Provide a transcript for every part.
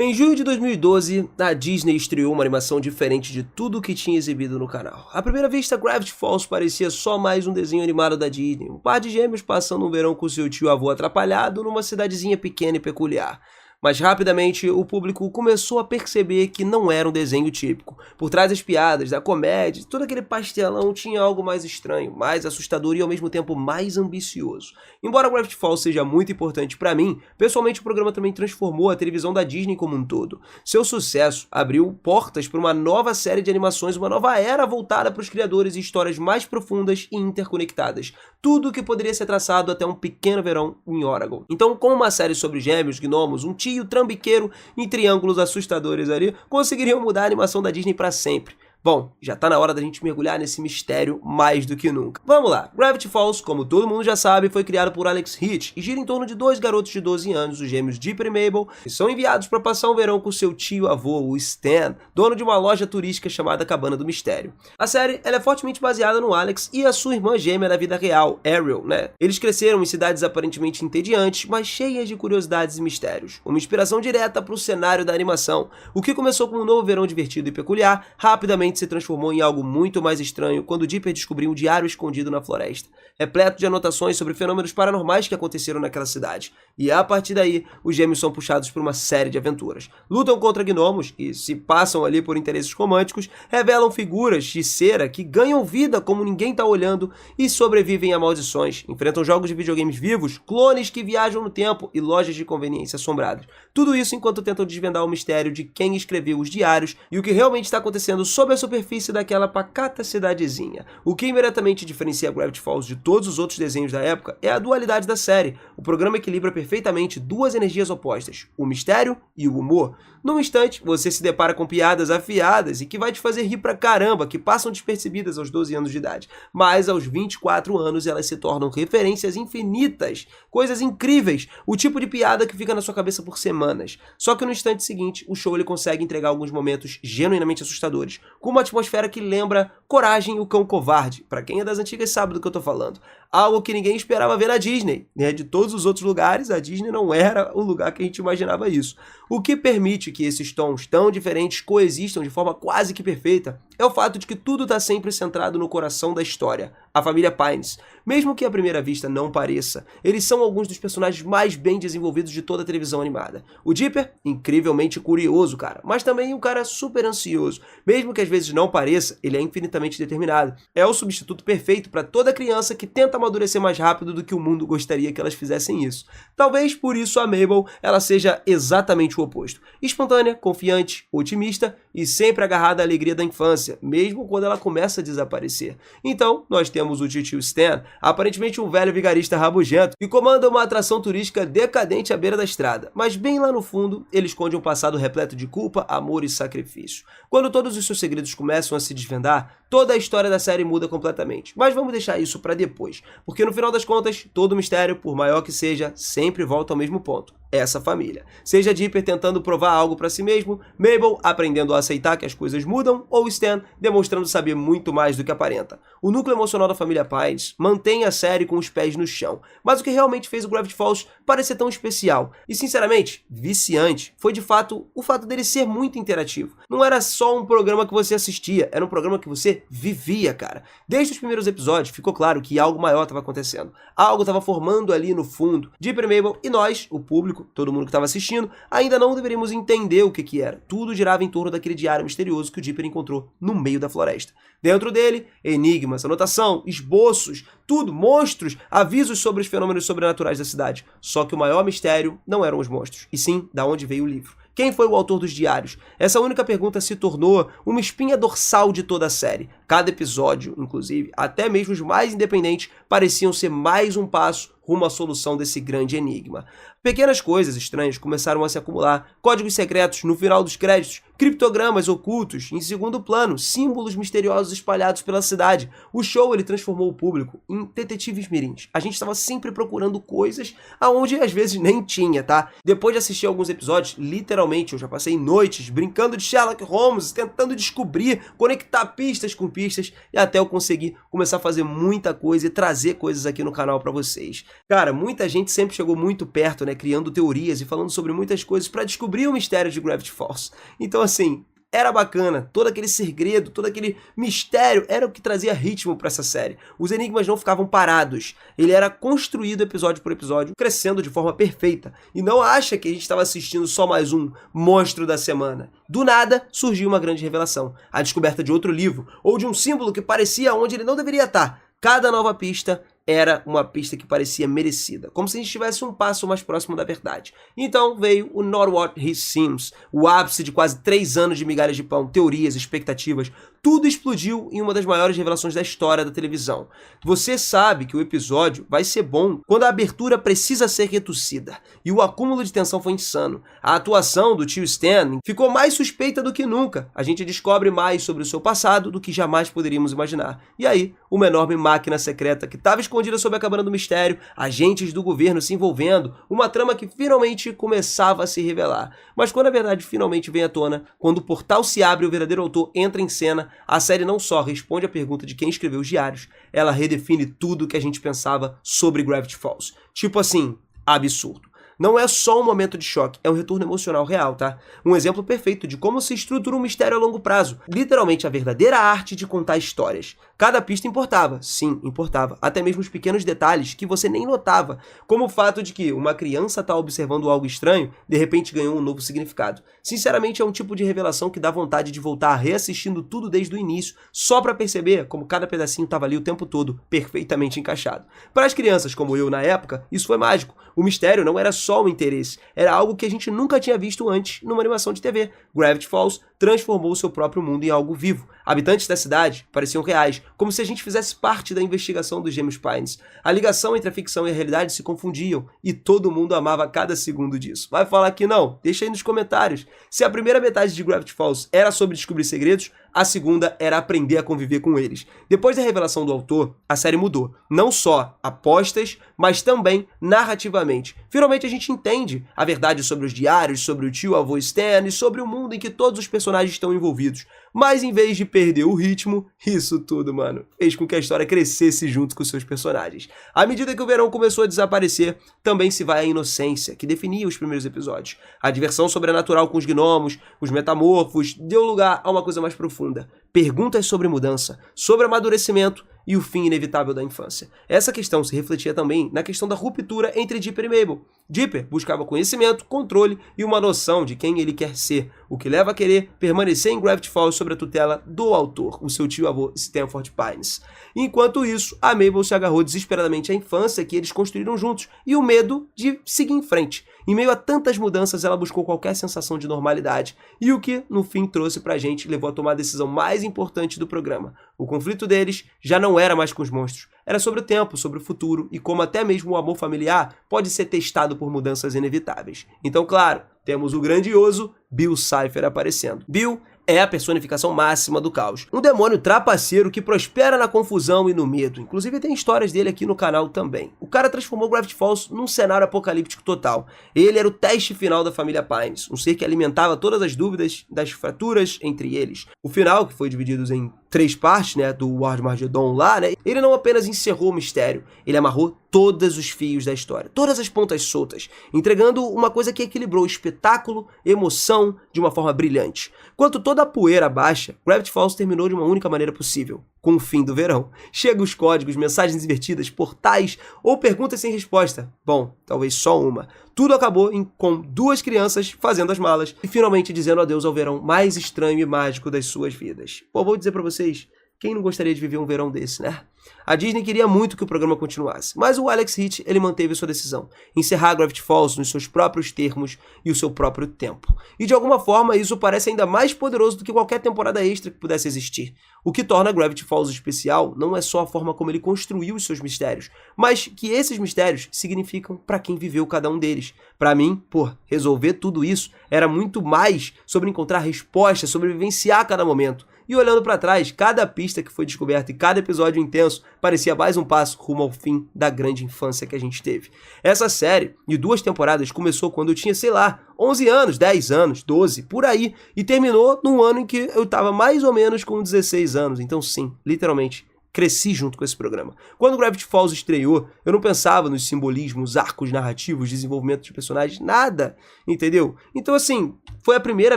Em junho de 2012, a Disney estreou uma animação diferente de tudo o que tinha exibido no canal. À primeira vista, Gravity Falls parecia só mais um desenho animado da Disney, um par de gêmeos passando um verão com seu tio-avô atrapalhado numa cidadezinha pequena e peculiar. Mas rapidamente o público começou a perceber que não era um desenho típico. Por trás das piadas, da comédia, todo aquele pastelão tinha algo mais estranho, mais assustador e ao mesmo tempo mais ambicioso. Embora Gravity Falls seja muito importante pra mim, pessoalmente o programa também transformou a televisão da Disney como um todo. Seu sucesso abriu portas para uma nova série de animações, uma nova era voltada para os criadores e histórias mais profundas e interconectadas. Tudo que poderia ser traçado até um pequeno verão em Oregon. Então, com uma série sobre gêmeos, gnomos, um tio trambiqueiro em triângulos assustadores ali, conseguiriam mudar a animação da Disney para sempre. Bom, já tá na hora da gente mergulhar nesse mistério mais do que nunca. Vamos lá, Gravity Falls, como todo mundo já sabe, foi criado por Alex Hitch e gira em torno de dois garotos de 12 anos, os gêmeos Dipper e Mabel, que são enviados para passar um verão com seu tio-avô, o Stan, dono de uma loja turística chamada Cabana do Mistério. A série ela é fortemente baseada no Alex e a sua irmã gêmea da vida real, Ariel, né? Eles cresceram em cidades aparentemente entediantes, mas cheias de curiosidades e mistérios. Uma inspiração direta para o cenário da animação. O que começou com um novo verão divertido e peculiar, rapidamente se transformou em algo muito mais estranho quando Dipper descobriu um diário escondido na floresta, repleto de anotações sobre fenômenos paranormais que aconteceram naquela cidade. E a partir daí, os gêmeos são puxados por uma série de aventuras. Lutam contra gnomos e se passam ali por interesses românticos, revelam figuras de cera que ganham vida como ninguém tá olhando e sobrevivem a maldições. Enfrentam jogos de videogames vivos, clones que viajam no tempo e lojas de conveniência assombradas. Tudo isso enquanto tentam desvendar o mistério de quem escreveu os diários e o que realmente está acontecendo sob a superfície daquela pacata cidadezinha. O que imediatamente diferencia Gravity Falls de todos os outros desenhos da época é a dualidade da série. O programa equilibra perfeitamente duas energias opostas, o mistério e o humor. Num instante, você se depara com piadas afiadas e que vai te fazer rir pra caramba, que passam despercebidas aos 12 anos de idade. Mas aos 24 anos elas se tornam referências infinitas, coisas incríveis, o tipo de piada que fica na sua cabeça por semanas. Só que no instante seguinte, o show ele consegue entregar alguns momentos genuinamente assustadores, com uma atmosfera que lembra Coragem e o Cão Covarde. Pra quem é das antigas sabe do que eu tô falando. Algo que ninguém esperava ver na Disney, né? De todos os outros lugares, a Disney não era o lugar que a gente imaginava isso. O que permite que esses tons tão diferentes coexistam de forma quase que perfeita é o fato de que tudo está sempre centrado no coração da história, a família Pines. Mesmo que à primeira vista não pareça, eles são alguns dos personagens mais bem desenvolvidos de toda a televisão animada. O Dipper, incrivelmente curioso, cara, mas também um cara super ansioso. Mesmo que às vezes não pareça, ele é infinitamente determinado. É o substituto perfeito para toda criança que tenta amadurecer mais rápido do que o mundo gostaria que elas fizessem isso. Talvez por isso a Mabel ela seja exatamente o oposto. Espontânea, confiante, otimista e sempre agarrada à alegria da infância, mesmo quando ela começa a desaparecer. Então, nós temos o tio Stan, aparentemente um velho vigarista rabugento, que comanda uma atração turística decadente à beira da estrada, mas bem lá no fundo, ele esconde um passado repleto de culpa, amor e sacrifício. Quando todos os seus segredos começam a se desvendar, toda a história da série muda completamente. Mas vamos deixar isso para depois, porque no final das contas, todo mistério, por maior que seja, sempre volta ao mesmo ponto. Essa família. Seja Dipper tentando provar algo para si mesmo, Mabel aprendendo a aceitar que as coisas mudam, ou Stan demonstrando saber muito mais do que aparenta. O núcleo emocional da família Pines mantém a série com os pés no chão, mas o que realmente fez o Gravity Falls parecer tão especial e, sinceramente, viciante, foi de fato o fato dele ser muito interativo. Não era só um programa que você assistia, era um programa que você vivia, cara. Desde os primeiros episódios ficou claro que algo maior estava acontecendo. Algo estava formando ali no fundo. Dipper e Mabel e nós, o público, todo mundo que estava assistindo, ainda não deveríamos entender o que era. Tudo girava em torno daquele diário misterioso que o Dipper encontrou no meio da floresta. Dentro dele, enigmas, anotação, esboços, tudo, monstros, avisos sobre os fenômenos sobrenaturais da cidade. Só que o maior mistério não eram os monstros, e sim da onde veio o livro. Quem foi o autor dos diários? Essa única pergunta se tornou uma espinha dorsal de toda a série. Cada episódio, inclusive, até mesmo os mais independentes, pareciam ser mais um passo rumo à solução desse grande enigma. Pequenas coisas estranhas começaram a se acumular, códigos secretos no final dos créditos, criptogramas ocultos em segundo plano, símbolos misteriosos espalhados pela cidade. O show ele transformou o público em detetives mirins. A gente estava sempre procurando coisas aonde às vezes nem tinha, tá? Depois de assistir alguns episódios, literalmente eu já passei noites brincando de Sherlock Holmes, tentando descobrir, conectar pistas com pistas e até eu conseguir começar a fazer muita coisa e trazer coisas aqui no canal pra vocês. Cara, muita gente sempre chegou muito perto, né, criando teorias e falando sobre muitas coisas pra descobrir o mistério de Gravity Falls. Então assim, era bacana, todo aquele segredo, todo aquele mistério era o que trazia ritmo para essa série. Os enigmas não ficavam parados, ele era construído episódio por episódio, crescendo de forma perfeita. E não acha que a gente estava assistindo só mais um monstro da semana. Do nada, surgiu uma grande revelação, a descoberta de outro livro, ou de um símbolo que parecia onde ele não deveria estar. Cada nova pista era uma pista que parecia merecida, como se a gente estivesse um passo mais próximo da verdade. Então veio o Not What He Seems, o ápice de quase 3 anos de migalhas de pão, teorias, expectativas, tudo explodiu em uma das maiores revelações da história da televisão. Você sabe que o episódio vai ser bom quando a abertura precisa ser retucida, e o acúmulo de tensão foi insano. A atuação do tio Stan ficou mais suspeita do que nunca. A gente descobre mais sobre o seu passado do que jamais poderíamos imaginar. E aí, uma enorme máquina secreta que estava escondida sob a cabana do mistério, agentes do governo se envolvendo, uma trama que finalmente começava a se revelar. Mas quando a verdade finalmente vem à tona, quando o portal se abre e o verdadeiro autor entra em cena, a série não só responde à pergunta de quem escreveu os diários, ela redefine tudo o que a gente pensava sobre Gravity Falls. Tipo assim, absurdo. Não é só um momento de choque, é um retorno emocional real, tá? Um exemplo perfeito de como se estrutura um mistério a longo prazo. Literalmente a verdadeira arte de contar histórias. Cada pista importava, sim, importava. Até mesmo os pequenos detalhes que você nem notava, como o fato de que uma criança tá observando algo estranho, de repente ganhou um novo significado. Sinceramente, é um tipo de revelação que dá vontade de voltar reassistindo tudo desde o início, só pra perceber como cada pedacinho tava ali o tempo todo, perfeitamente encaixado. Para as crianças como eu na época, isso foi mágico. O mistério não era só um interesse, era algo que a gente nunca tinha visto antes numa animação de TV. Gravity Falls transformou o seu próprio mundo em algo vivo. Habitantes da cidade pareciam reais, como se a gente fizesse parte da investigação dos Gêmeos Pines. A ligação entre a ficção e a realidade se confundiam, e todo mundo amava cada segundo disso. Vai falar que não? Deixa aí nos comentários. Se a primeira metade de Gravity Falls era sobre descobrir segredos, a segunda era aprender a conviver com eles. Depois da revelação do autor, a série mudou. Não só apostas, mas também narrativamente. Finalmente a gente entende a verdade sobre os diários, sobre o tio-avô Stan e sobre o mundo em que todos os personagens estão envolvidos. Mas em vez de perder o ritmo, isso tudo, mano, fez com que a história crescesse junto com seus personagens. À medida que o verão começou a desaparecer, também se vai a inocência, que definia os primeiros episódios. A diversão sobrenatural com os gnomos, os metamorfos, deu lugar a uma coisa mais profunda. Perguntas sobre mudança, sobre amadurecimento e o fim inevitável da infância. Essa questão se refletia também na questão da ruptura entre Dipper e Mabel. Dipper buscava conhecimento, controle e uma noção de quem ele quer ser, o que leva a querer permanecer em Gravity Falls sob a tutela do autor, o seu tio-avô Stanford Pines. Enquanto isso, a Mabel se agarrou desesperadamente à infância que eles construíram juntos e o medo de seguir em frente. Em meio a tantas mudanças, ela buscou qualquer sensação de normalidade, e o que, no fim, trouxe pra gente levou a tomar a decisão mais importante do programa. O conflito deles já não era mais com os monstros, era sobre o tempo, sobre o futuro, e como até mesmo o amor familiar pode ser testado por mudanças inevitáveis. Então, claro, temos o grandioso Bill Cipher aparecendo. Bill é a personificação máxima do caos. Um demônio trapaceiro que prospera na confusão e no medo. Inclusive tem histórias dele aqui no canal também. O cara transformou Gravity Falls num cenário apocalíptico total. Ele era o teste final da família Pines, um ser que alimentava todas as dúvidas das fraturas entre eles. O final, que foi dividido em 3 partes, né, do War-Mageddon lá, né, ele não apenas encerrou o mistério, ele amarrou todos os fios da história, todas as pontas soltas, entregando uma coisa que equilibrou espetáculo, emoção de uma forma brilhante. Quando toda a poeira baixa, Gravity Falls terminou de uma única maneira possível, com o fim do verão. Chegam os códigos, mensagens invertidas, portais ou perguntas sem resposta. Bom, talvez só uma. Tudo acabou com 2 crianças fazendo as malas e finalmente dizendo adeus ao verão mais estranho e mágico das suas vidas. Pô, vou dizer pra vocês, quem não gostaria de viver um verão desse, né? A Disney queria muito que o programa continuasse, mas o Alex Hitch, ele manteve sua decisão, encerrar Gravity Falls nos seus próprios termos e o seu próprio tempo. E de alguma forma isso parece ainda mais poderoso do que qualquer temporada extra que pudesse existir. O que torna Gravity Falls especial não é só a forma como ele construiu os seus mistérios, mas que esses mistérios significam para quem viveu cada um deles. Para mim, resolver tudo isso era muito mais sobre encontrar respostas, sobre vivenciar cada momento. E olhando pra trás, cada pista que foi descoberta e cada episódio intenso parecia mais um passo rumo ao fim da grande infância que a gente teve. Essa série, de 2 temporadas, começou quando eu tinha, sei lá, 11 anos, 10 anos, 12, por aí, e terminou num ano em que eu tava mais ou menos com 16 anos. Então sim, literalmente, cresci junto com esse programa. Quando Gravity Falls estreou, eu não pensava nos simbolismos, arcos narrativos, desenvolvimento de personagens, nada, entendeu? Então assim, foi a primeira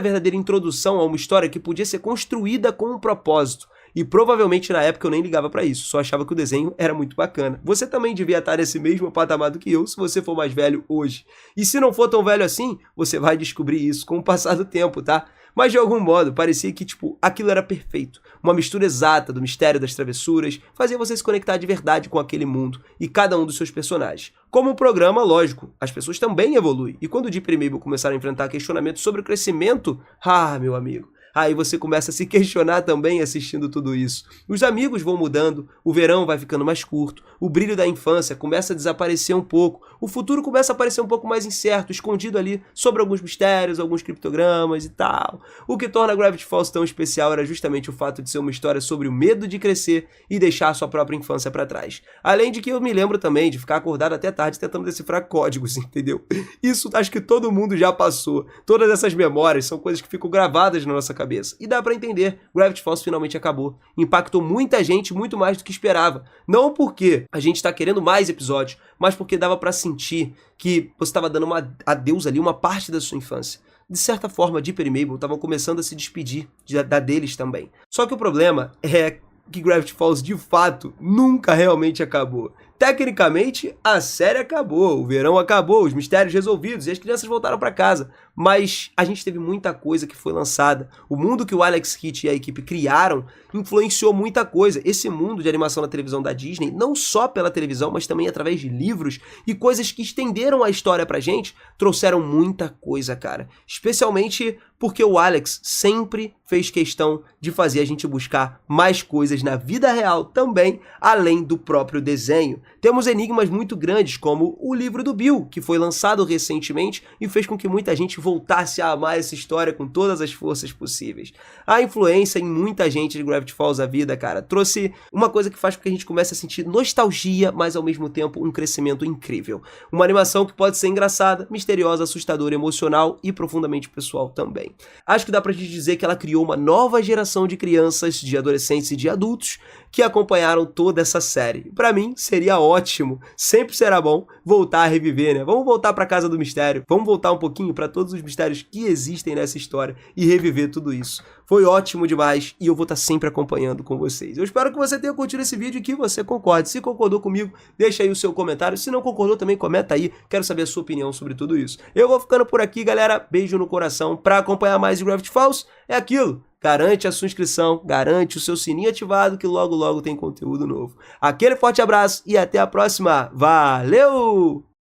verdadeira introdução a uma história que podia ser construída com um propósito. E provavelmente na época eu nem ligava pra isso, só achava que o desenho era muito bacana. Você também devia estar nesse mesmo patamar do que eu, se você for mais velho hoje. E se não for tão velho assim, você vai descobrir isso com o passar do tempo, tá? Mas de algum modo, parecia que, tipo, aquilo era perfeito. Uma mistura exata do mistério das travessuras, fazia você se conectar de verdade com aquele mundo e cada um dos seus personagens. Como o programa, lógico, as pessoas também evoluem. E quando o Deep e Mabel começaram a enfrentar questionamentos sobre o crescimento, meu amigo, aí você começa a se questionar também assistindo tudo isso. Os amigos vão mudando, o verão vai ficando mais curto, o brilho da infância começa a desaparecer um pouco, o futuro começa a parecer um pouco mais incerto, escondido ali sobre alguns mistérios, alguns criptogramas e tal. O que torna Gravity Falls tão especial era justamente o fato de ser uma história sobre o medo de crescer e deixar a sua própria infância pra trás. Além de que eu me lembro também de ficar acordado até tarde tentando decifrar códigos, entendeu? Isso acho que todo mundo já passou. Todas essas memórias são coisas que ficam gravadas na nossa cabeça. E dá pra entender, Gravity Falls finalmente acabou. Impactou muita gente, muito mais do que esperava. Não porque a gente tá querendo mais episódios, mas porque dava pra sentir que você estava dando uma adeus ali, uma parte da sua infância. De certa forma, Dipper e Mabel estavam começando a se despedir da deles também. Só que o problema é que Gravity Falls, de fato, nunca realmente acabou. Tecnicamente, a série acabou, o verão acabou, os mistérios resolvidos e as crianças voltaram para casa. Mas a gente teve muita coisa que foi lançada. O mundo que o Alex Kidd e a equipe criaram influenciou muita coisa. Esse mundo de animação na televisão da Disney, não só pela televisão, mas também através de livros e coisas que estenderam a história pra gente, trouxeram muita coisa, cara. Especialmente porque o Alex sempre fez questão de fazer a gente buscar mais coisas na vida real também, além do próprio desenho. Temos enigmas muito grandes, como o livro do Bill, que foi lançado recentemente e fez com que muita gente voltasse a amar essa história com todas as forças possíveis. A influência em muita gente de Gravity Falls à vida, cara, trouxe uma coisa que faz com que a gente comece a sentir nostalgia, mas ao mesmo tempo um crescimento incrível. Uma animação que pode ser engraçada, misteriosa, assustadora, emocional e profundamente pessoal também. Acho que dá pra gente dizer que ela criou uma nova geração de crianças, de adolescentes e de adultos que acompanharam toda essa série. Pra mim, seria ótimo, sempre será bom voltar a reviver, né? Vamos voltar pra Casa do Mistério, vamos voltar um pouquinho pra todos os mistérios que existem nessa história e reviver tudo isso. Foi ótimo demais e eu vou estar sempre acompanhando com vocês. Eu espero que você tenha curtido esse vídeo e que você concorde. Se concordou comigo, deixa aí o seu comentário. Se não concordou, também comenta aí. Quero saber a sua opinião sobre tudo isso. Eu vou ficando por aqui, galera. Beijo no coração. Pra acompanhar mais de Gravity Falls, é aquilo. Garante a sua inscrição, garante o seu sininho ativado que logo logo tem conteúdo novo. Aquele forte abraço e até a próxima. Valeu!